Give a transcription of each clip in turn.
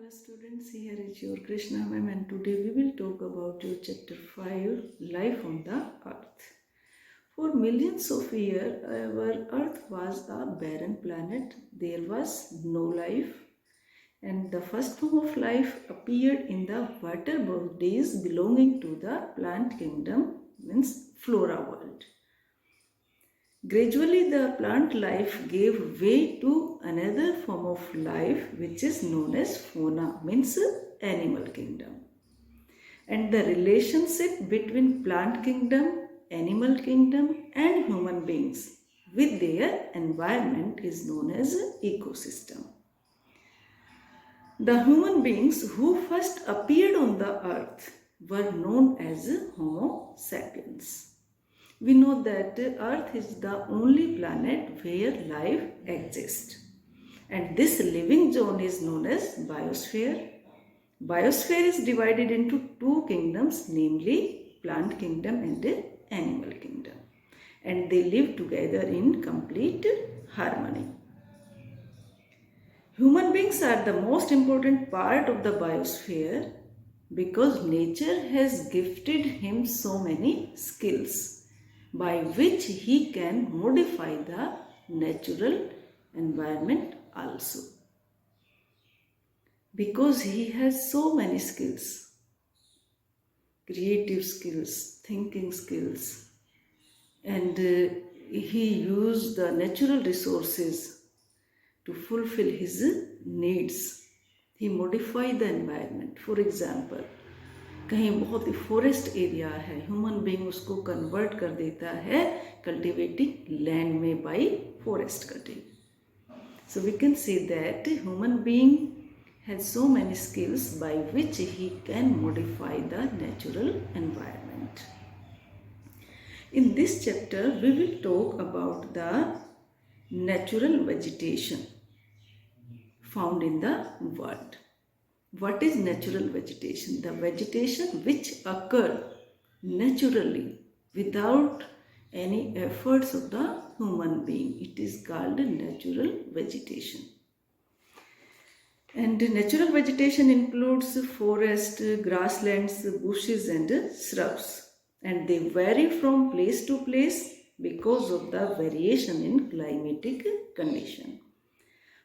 Hello students, here is your Krishna ma'am and today we will talk about your chapter 5, Life on the Earth. For millions of years, our Earth was a barren planet. There was no life and the first form of life appeared in the water bodies belonging to the plant kingdom, means flora world. Gradually, the plant life gave way to another form of life which is known as fauna, means animal kingdom. And the relationship between plant kingdom, animal kingdom and human beings with their environment is known as ecosystem. The human beings who first appeared on the earth were known as Homo sapiens. We know that Earth is the only planet where life exists. And this living zone is known as biosphere. Biosphere is divided into two kingdoms, namely plant kingdom and animal kingdom. And they live together in complete harmony. Human beings are the most important part of the biosphere because nature has gifted him so many skills by which he can modify the natural environment also. Because he has so many skills, creative skills, thinking skills, and he used the natural resources to fulfill his needs. He modified the environment. For example, कहीं बहुत ही forest area है, human being उसको convert कर देता है cultivating land में by forest cutting. So we can say that human being has so many skills by which he can modify the natural environment. In this chapter, we will talk about the natural vegetation found in the world. What is natural vegetation? The vegetation which occur naturally without any efforts of the human being. It is called natural vegetation. And natural vegetation includes forest, grasslands, bushes and shrubs. And they vary from place to place because of the variation in climatic condition.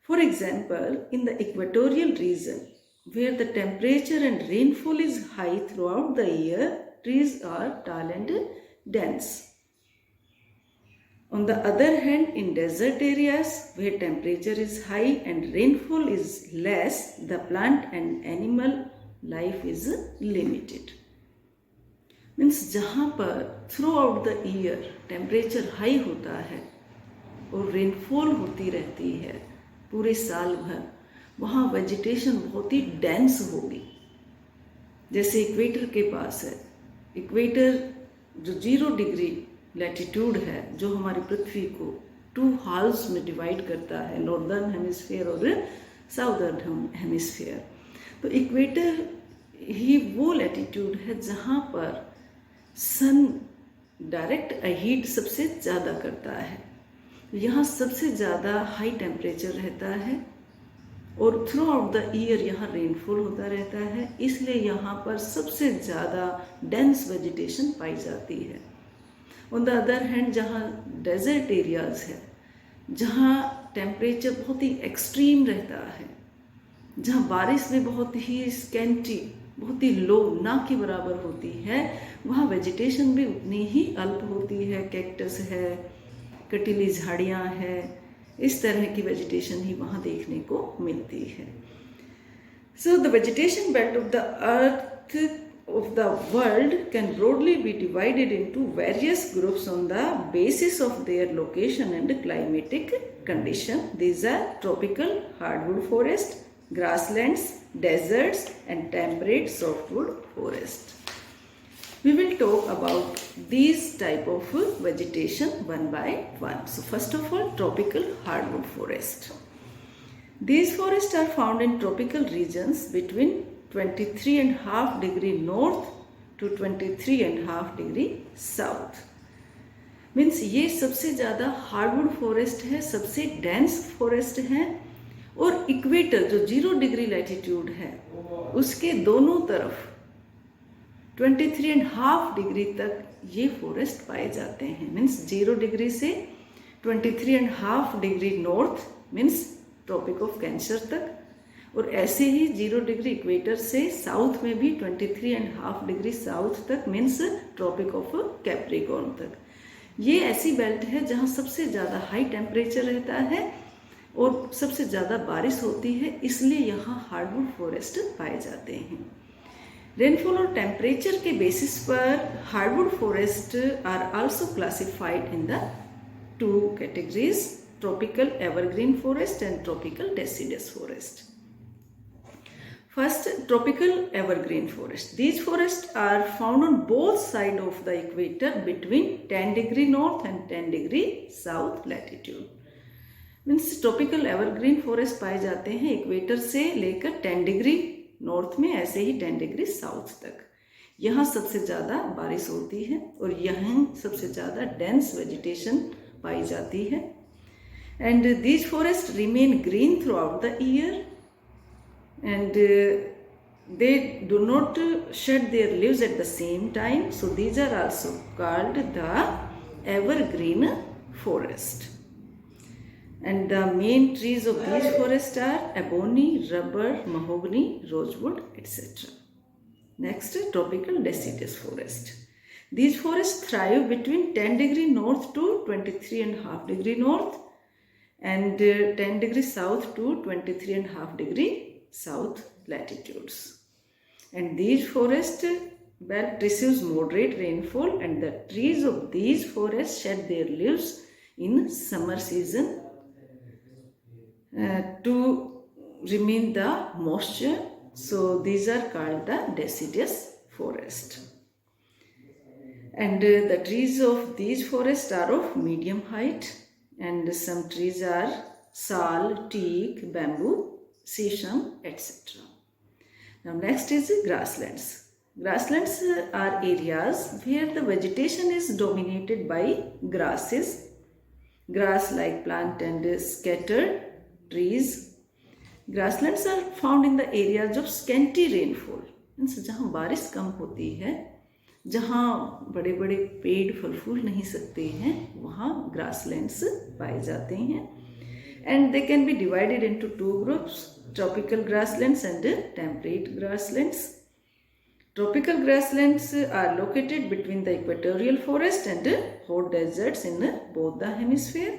For example, in the equatorial region, where the temperature and rainfall is high throughout the year, trees are tall and dense. On the other hand, in desert areas where temperature is high and rainfall is less, the plant and animal life is limited. Means जहाँ पर through out the year temperature high होता है और rainfall होती रहती है पूरे साल भर, वहाँ वेजिटेशन बहुत ही डेंस होगी. जैसे इक्वेटर के पास है, इक्वेटर जो 0 डिग्री लैटिट्यूड है, जो हमारी पृथ्वी को 2 हाल्स में डिवाइड करता है, नॉर्दर्न हेमिस्फीयर और साउदर्न हेमिस्फीयर. तो इक्वेटर ही वो लैटिट्यूड है जहाँ पर सन डायरेक्ट हीट सबसे ज़्यादा करता है. यहाँ सबसे ज़्यादा हाई टेम्परेचर रहता है और थ्रू आउट द ईयर यहाँ रेनफॉल होता रहता है, इसलिए यहाँ पर सबसे ज़्यादा डेंस वेजिटेशन पाई जाती है. ऑन द अदर हैंड, जहाँ डेजर्ट एरियाज़ है, जहाँ टेम्परेचर बहुत ही एक्सट्रीम रहता है, जहाँ बारिश भी बहुत ही स्कैंटी, बहुत ही लो, ना के बराबर होती है, वहाँ वेजिटेशन भी उतनी ही अल्प होती है. कैक्टस है, कटीली झाड़ियाँ हैं, इस तरह की वेजिटेशन ही वहाँ देखने को मिलती है. So the vegetation belt of the earth of the world can broadly be divided into various groups on the basis of their location and climatic condition. These are tropical hardwood forest, grasslands, deserts and temperate softwood forest. We will talk about these type of vegetation one by one. So first of all, tropical hardwood forest. These forests are found in tropical regions between 23.5 degree north to 23.5 degree south. Means ये सबसे ज़्यादा hardwood forest है, सबसे dense forest है और equator जो 0 degree latitude है उसके दोनों तरफ 23.5 डिग्री तक ये फॉरेस्ट पाए जाते हैं। मीन्स 0 डिग्री से 23.5 degree north means tropic of Cancer तक, और ऐसे ही 0 डिग्री इक्वेटर से साउथ में भी 23.5 डिग्री साउथ तक मीन्स ट्रॉपिक ऑफ कैप्रिकॉर्न तक। ये ऐसी बेल्ट है जहाँ सबसे ज़्यादा हाई टेम्परेचर रहता है और सबसे ज़्यादा बारिश होती है, इसलिए यहाँ हार्डवुड फॉरेस्ट पाए जाते हैं। रेनफॉल और टेम्परेचर के बेसिस पर hardwood forest are also classified in the 2 categories, tropical evergreen forest and tropical deciduous forest. First, tropical evergreen forest. These forests are found on both sides of the equator between 10 degree north and 10 degree south latitude. Means tropical evergreen forest पाए जाते हैं equator से लेकर 10 degree north में, ऐसे ही 10 degree south तक। यहाँ सबसे ज़्यादा बारिश होती है और यहाँ सबसे ज़्यादा डेंस वेजिटेशन पाई जाती है। And these forest remain green through out the year and they do not shed their leaves at the same time, so these are also called the evergreen forest. And the main trees of these forests are ebony, rubber, mahogany, rosewood, etc. Next, tropical deciduous forest. These forests thrive between 10 degree north to 23.5 degree north and 10 degree south to 23.5 degree south latitudes. And these forests belt receives moderate rainfall, and the trees of these forests shed their leaves in summer season to remain the moisture. So these are called the deciduous forest. And the trees of these forests are of medium height, and some trees are sal, teak, bamboo, sesam, etc. Now next is grasslands. Grasslands are areas where the vegetation is dominated by grasses, grass-like plant and scattered trees. Grasslands are found in the areas of scanty rainfall. Means जहाँ बारिश कम होती है, जहाँ बड़े बड़े पेड़ फल फूल नहीं सकते हैं, वहाँ ग्रासलैंड्स पाए जाते हैं। And they can be divided into 2 groups, tropical grasslands and temperate grasslands. Tropical grasslands are located between the equatorial forest and hot deserts in both the hemisphere.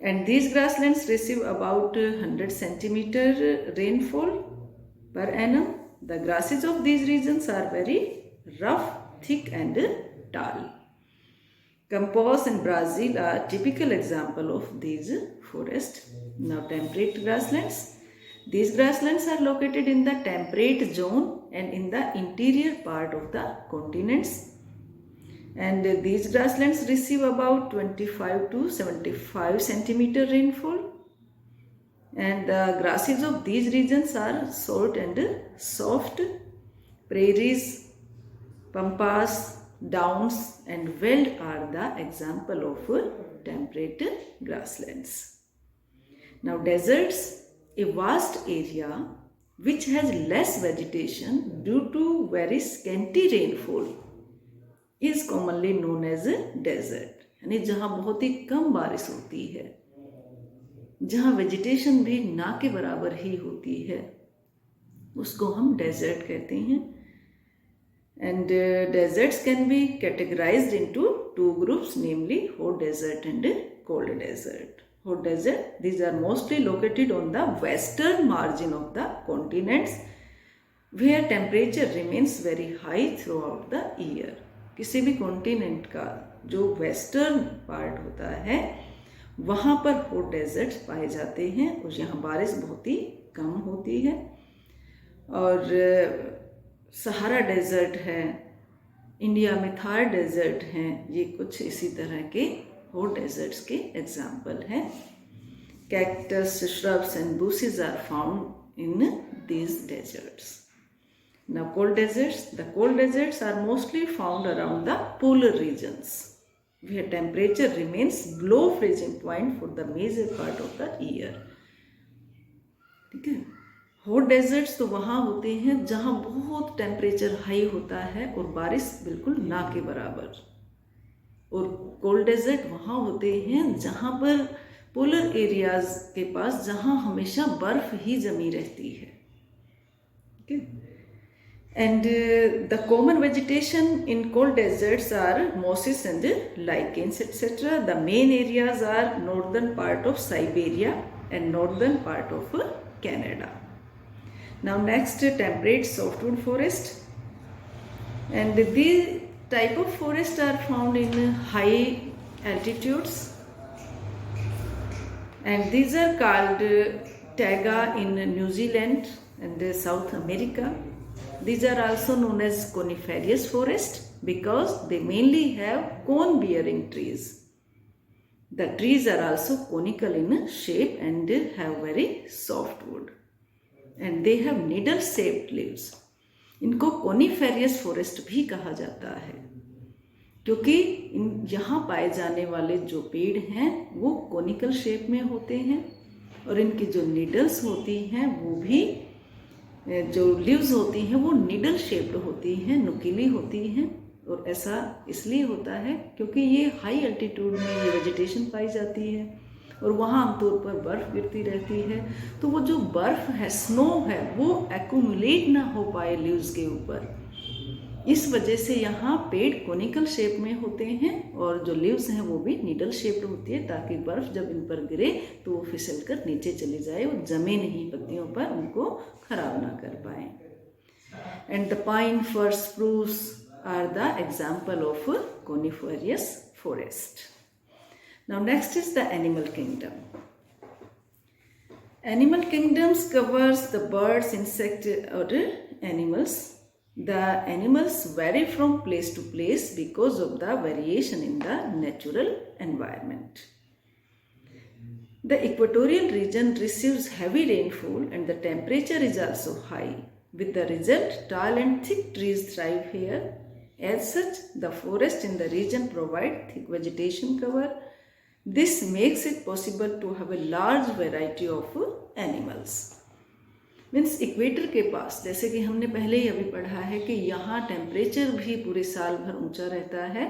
And these grasslands receive about 100 centimeter rainfall per annum. The grasses of these regions are very rough, thick and tall. Campos in Brazil are typical example of these forests. Now temperate grasslands. These grasslands are located in the temperate zone and in the interior part of the continents. And these grasslands receive about 25 to 75 centimeter rainfall. And the grasses of these regions are short and soft. Prairies, pampas, downs and veld are the example of temperate grasslands. Now deserts, a vast area which has less vegetation due to very scanty rainfall, is commonly known as a desert. यानी जहाँ बहुत ही कम बारिश होती है, जहाँ vegetation भी ना के बराबर ही होती है, उसको हम डेजर्ट कहते हैं। And deserts can be categorized into 2 groups, namely hot desert and cold desert. Hot desert, these are mostly located on the western margin of the continents where temperature remains very high throughout the year. किसी भी continent का जो western part होता है वहाँ पर hot desserts पाए जाते हैं और यहाँ बारिश बहुत ही कम होती है। और सहारा डेजर्ट है, इंडिया में थार डेजर्ट हैं, ये कुछ इसी तरह के हॉट डेजर्ट्स के एग्जाम्पल हैं। Cactus, shrubs and bushes are found in these deserts. Now cold deserts. The cold deserts are mostly found around the polar regions where temperature remains below freezing point for the major part of the year. ठीक है। Hot desserts तो वहाँ होते हैं जहाँ बहुत temperature high होता है और बारिश बिल्कुल ना के बराबर, और कोल्ड डेजर्ट वहाँ होते हैं जहाँ पर पोलर एरियाज के पास जहाँ हमेशा बर्फ ही जमी रहती है। ठीक है। And the common vegetation in cold deserts are mosses and lichens, etc. The main areas are northern part of Siberia and northern part of Canada. Now next, temperate softwood forest. And these type of forests are found in high altitudes. And these are called taiga in New Zealand and South America. These are also known as coniferous forest because they mainly have cone bearing trees. The trees are also conical in shape and have very soft wood, and they have needle shaped leaves. इनको coniferous forest भी कहा जाता है क्योंकि यहाँ पाए जाने वाले जो पेड़ हैं वो कोनिकल शेप में होते हैं, और इनकी जो नीडल्स होती हैं वो भी, जो लीव्स होती हैं वो नीडल शेप्ड होती हैं, नुकीली होती हैं। और ऐसा इसलिए होता है क्योंकि ये हाई अल्टीट्यूड में ये वेजिटेशन पाई जाती है और वहाँ आमतौर पर बर्फ़ गिरती रहती है, तो वो जो बर्फ़ है, स्नो है, वो एक्यूमुलेट ना हो पाए लीव्स के ऊपर। इस वजह से यहाँ पेड़ कोनिकल शेप में होते हैं और जो लीव्स हैं वो भी नीडल शेप्ड होती है, ताकि बर्फ़ जब इन पर गिरे तो वो फिसल कर नीचे चली जाए और जमे नहीं पत्तियों पर, उनको खराब ना कर पाए। And the pine, fir, spruce are the example of coniferous forest. Now next is the animal kingdom. Animal kingdoms covers the birds, insect और animals. The animals vary from place to place because of the variation in the natural environment. The equatorial region receives heavy rainfall and the temperature is also high. With the result, tall and thick trees thrive here. As such, the forest in the region provide thick vegetation cover. This makes it possible to have a large variety of animals. Means equator के पास, जैसे कि हमने पहले ही अभी पढ़ा है कि यहाँ टेम्परेचर भी पूरे साल भर ऊंचा रहता है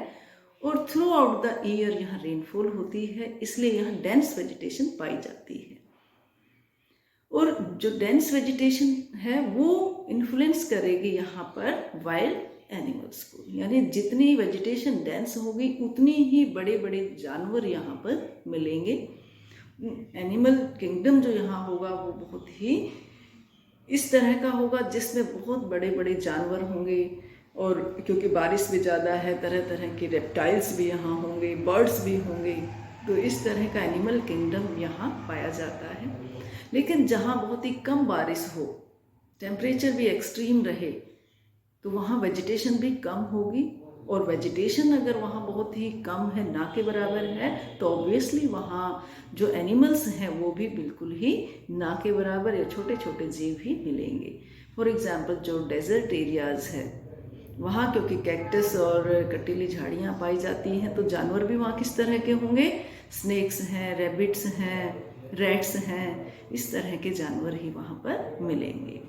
और थ्रू आउट द ईयर यहाँ रेनफॉल होती है, इसलिए यहाँ डेंस वेजिटेशन पाई जाती है। और जो डेंस वेजिटेशन है वो इन्फ्लुएंस करेगी यहाँ पर वाइल्ड एनिमल्स को, यानी जितनी वेजिटेशन डेंस होगी उतनी ही बड़े बड़े जानवर यहाँ पर मिलेंगे। एनिमल किंगडम जो यहाँ होगा वो बहुत ही इस तरह का होगा जिसमें बहुत बड़े बड़े जानवर होंगे, और क्योंकि बारिश भी ज़्यादा है, तरह तरह के रेप्टाइल्स भी यहाँ होंगे, बर्ड्स भी होंगे, तो इस तरह का एनिमल किंगडम यहाँ पाया जाता है। लेकिन जहाँ बहुत ही कम बारिश हो, टेम्परेचर भी एक्सट्रीम रहे, तो वहाँ वेजिटेशन भी कम होगी, और वेजिटेशन अगर वहाँ बहुत ही कम है, ना के बराबर है, तो ऑब्वियसली वहाँ जो एनिमल्स हैं वो भी बिल्कुल ही ना के बराबर या छोटे छोटे जीव ही मिलेंगे। फॉर एग्जांपल जो डेजर्ट एरियाज़ है वहाँ क्योंकि कैक्टस और कटीली झाड़ियाँ पाई जाती हैं, तो जानवर भी वहाँ किस तरह के होंगे? स्नेक्स हैं, रैबिट्स हैं, रैट्स हैं, इस तरह के जानवर ही वहाँ पर मिलेंगे।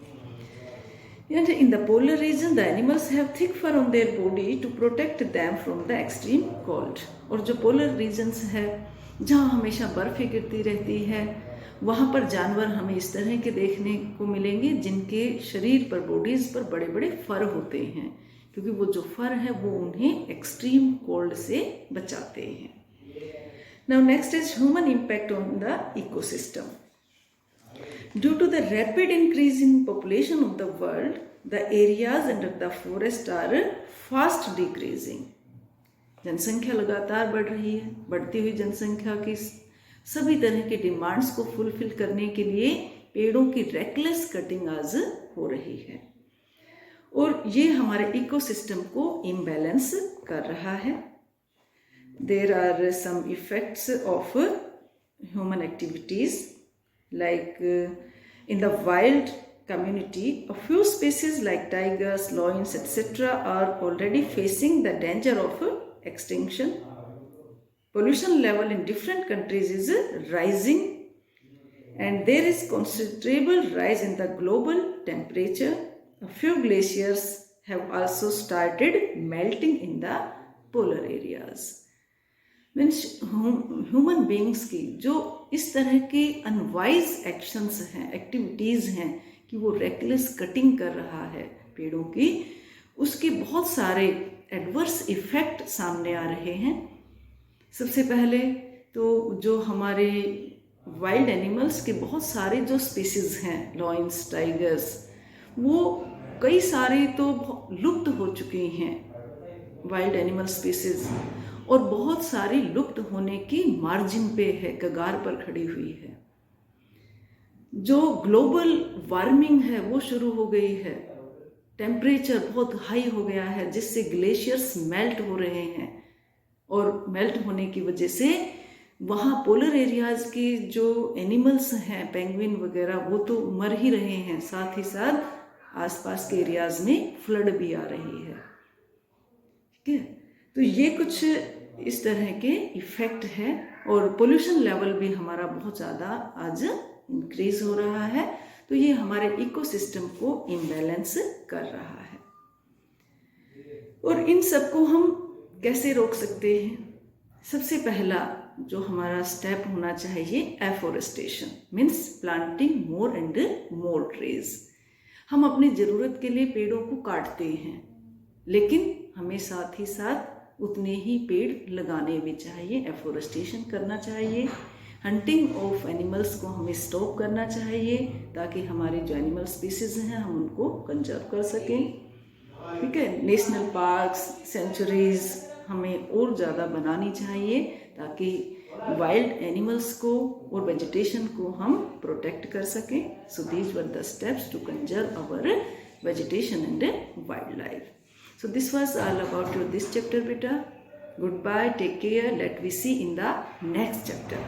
And in the polar region, the animals have thick fur on their body to protect them from the extreme cold. और जो polar regions है जहाँ हमेशा बर्फ ही गिरती रहती है, वहाँ पर जानवर हमें इस तरह के देखने को मिलेंगे जिनके शरीर पर, बॉडीज पर बड़े बड़े फर होते हैं, क्योंकि वो जो फर है वो उन्हें एक्सट्रीम कोल्ड से बचाते हैं। Now next is human impact on the ecosystem. Due to the rapid increase in population of the world, the areas under the forest are fast decreasing. जनसंख्या लगातार बढ़ रही है। बढ़ती हुई जनसंख्या की सभी तरह के डिमांड्स को फुलफिल करने के लिए पेड़ों की रेकलेस कटिंग आज हो रही है, और ये हमारे इकोसिस्टम को इम्बैलेंस कर रहा है। There are some effects of human activities. Like in the wild community, a few species like tigers, lions, etc. are already facing the danger of extinction. Pollution level in different countries is rising. and there is considerable rise in the global temperature. A few glaciers have also started melting in the polar areas. Means human beings की जो इस तरह के unwise actions हैं, activities हैं कि वो reckless cutting कर रहा है पेड़ों की, उसके बहुत सारे एडवर्स इफ़ेक्ट सामने आ रहे हैं. सबसे पहले तो जो हमारे वाइल्ड एनिमल्स के बहुत सारे जो स्पीसीज हैं, लॉयंस, टाइगर्स, वो कई सारे तो लुप्त हो चुकी हैं वाइल्ड एनिमल स्पीसीज, और बहुत सारी लुप्त होने की मार्जिन पे है, कगार पर खड़ी हुई है. जो ग्लोबल वार्मिंग है वो शुरू हो गई है, टेम्परेचर बहुत हाई हो गया है जिससे ग्लेशियर्स मेल्ट हो रहे हैं, और मेल्ट होने की वजह से वहाँ पोलर एरियाज़ के जो एनिमल्स हैं, पेंगुइन वगैरह, वो तो मर ही रहे हैं, साथ ही साथ आसपास के एरियाज़ में फ्लड भी आ रही है. ठीक है, तो ये कुछ इस तरह के इफ़ेक्ट है, और पोल्यूशन लेवल भी हमारा बहुत ज़्यादा आज इंक्रीज हो रहा है, तो ये हमारे इकोसिस्टम को इम्बैलेंस कर रहा है. और इन सबको हम कैसे रोक सकते हैं? सबसे पहला जो हमारा स्टेप होना चाहिए, afforestation, means planting more and more trees. हम अपनी ज़रूरत के लिए पेड़ों को काटते हैं, लेकिन हमें साथ ही साथ उतने ही पेड़ लगाने भी चाहिए, एफोरेस्टेशन करना चाहिए. हंटिंग ऑफ एनिमल्स को हमें स्टॉप करना चाहिए ताकि हमारे जो एनिमल स्पीसीज हैं हम उनको कंजर्व कर सकें. ठीक है, नेशनल पार्क्स, सेंचुरीज हमें और ज़्यादा बनानी चाहिए ताकि वाइल्ड एनिमल्स को और वेजिटेशन को हम प्रोटेक्ट कर सकें. So these were the steps to conserve our vegetation and wildlife. So this was all about this chapter, beta. Goodbye, take care. Let we see in the next chapter.